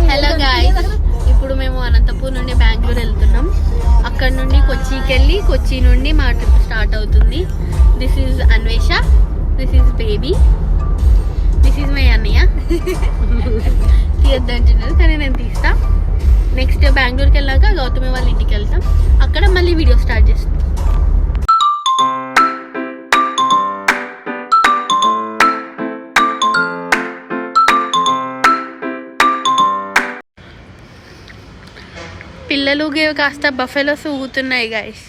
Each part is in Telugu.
హలో గాయ్స్, ఇప్పుడు మేము అనంతపూర్ నుండి బెంగళూరు వెళ్తున్నాం. అక్కడ నుండి కొచ్చికి వెళ్ళి కొచ్చి నుండి మా ట్రిప్ స్టార్ట్ అవుతుంది. This is Anvesha, this is baby, this is my అన్నయ్య. తీయద్దంటున్నారు కానీ నేను తీస్తా. నెక్స్ట్ బెంగళూరుకి వెళ్ళాక గౌతమి వాళ్ళ ఇంటికి వెళ్తాం. అక్కడ మళ్ళీ వీడియో స్టార్ట్ చేస్తాం. పిల్లలు కాస్త బఫెలోస్ ఊగుతున్నాయి guys.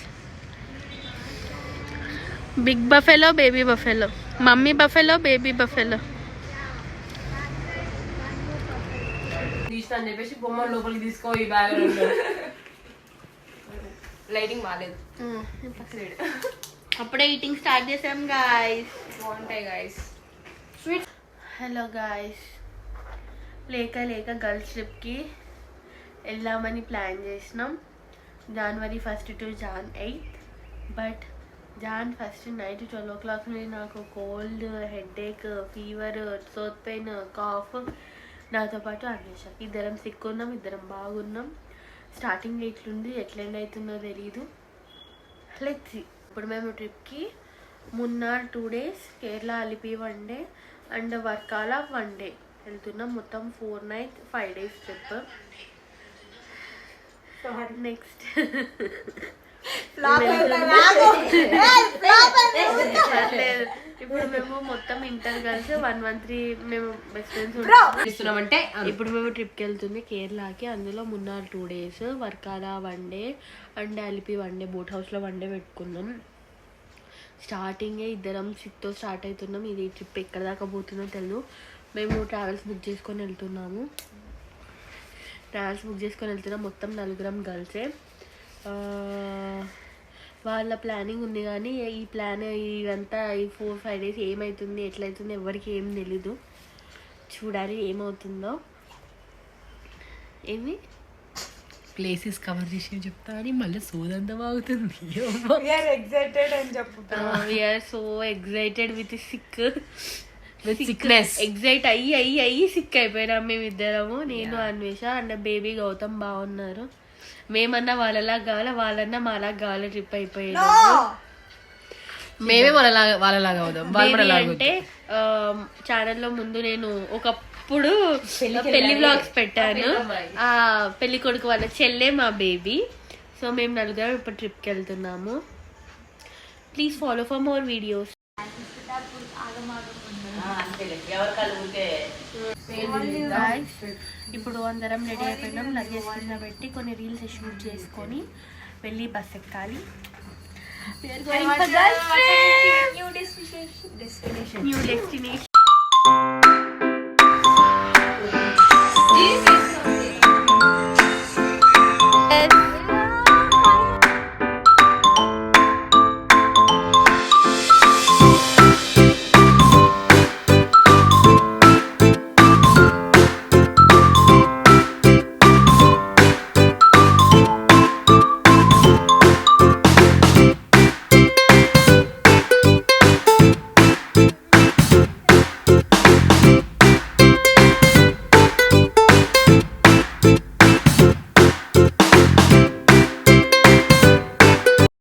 Big buffalo, baby buffalo, mummy buffalo, baby buffalo. చెప్పేసి బొమ్మలు లోపలికి తీసుకో. ఈ బ్యాగ్ లైటింగ్ బాగాలేదు. అప్పుడే ఈటింగ్ స్టార్ట్ చేసాం గాయస్. బాగుంటాయి గాయస్ స్వీట్. హలో గాయస్, లేక గర్ల్స్ ట్రిప్కి వెళ్దామని ప్లాన్ చేసినాం. January 1st to Jan 8th. But Jan 1st night 12 o'clock నుండి నాకు cold, headache, fever, throat pain, cough. నాతో పాటు అన్వేష ఇద్దరం సిక్ ఉన్నాం. ఇద్దరం బాగున్నాం. స్టార్టింగ్ ఎట్లుంది, ఎట్లా ఎండ్ అవుతుందో తెలీదు. Let's see. ఇప్పుడు మేము ట్రిప్కి Munnar 2 days, Kerala Alleppey 1 day and Varkala 1 day వెళ్తున్నాం. మొత్తం 4 nights 5 days ట్రిప్. నెక్స్ట్ ఇప్పుడు మేము మొత్తం ఇంటర్ కలిసి 113 మేము బెస్ట్ ఫ్రెండ్స్ ఇస్తున్నామంటే. ఇప్పుడు మేము ట్రిప్కి వెళ్తుంది కేరళకి. అందులో Munnar 2 days, Varkala 1 day and Alleppey 1 day, boat హౌస్లో 1 day పెట్టుకున్నాం. స్టార్టింగే ఇద్దరం సిక్తో స్టార్ట్ అవుతున్నాం. ఇది ట్రిప్ ఎక్కడ దాకా పోతుందో తెలియదు. మేము ట్రావెల్స్ బుక్ చేసుకొని వెళ్తున్నాం. మొత్తం 4 గర్ల్సే. వాళ్ళ ప్లానింగ్ ఉంది కానీ ఈ ప్లాన్ ఇదంతా ఈ 4-5 days ఏమవుతుంది, ఎట్లయితుంది ఎవరికి ఏం తెలీదు. చూడాలి ఏమవుతుందో. ఏమి ప్లేసెస్ కవర్ చేసి చెప్తా అని మళ్ళీ సోదంతా బాగుతుంది. We are so excited with sickness. Excite అయ్యి సిక్ అయిపోయినాం మేమిద్దరము. నేను అన్వేష అండ్ బేబీ గౌతమ్ బాగున్నారు. మేమన్నా వాళ్ళలా కావాలి, వాళ్ళన్నా మాలా కావాలి. ట్రిప్ అయిపోయేది. మేమే వాళ్ళలాగా అవుదాం. అంటే ఛానల్లో ముందు నేను ఒకప్పుడు పెళ్లి వ్లాగ్స్ పెట్టాను. ఆ పెళ్లి కొడుకు వాళ్ళ చెల్లె మా బేబీ. సో మేము 4 ఇప్పుడు ట్రిప్కి వెళ్తున్నాము. Please follow for more videos. ఇప్పుడు అందరం రెడీ అయిపోయినాం. లగేజ్ కింద పెట్టి కొన్ని రీల్స్ షూట్ చేసుకొని వెళ్ళి బస్ ఎక్కాలి. New destination.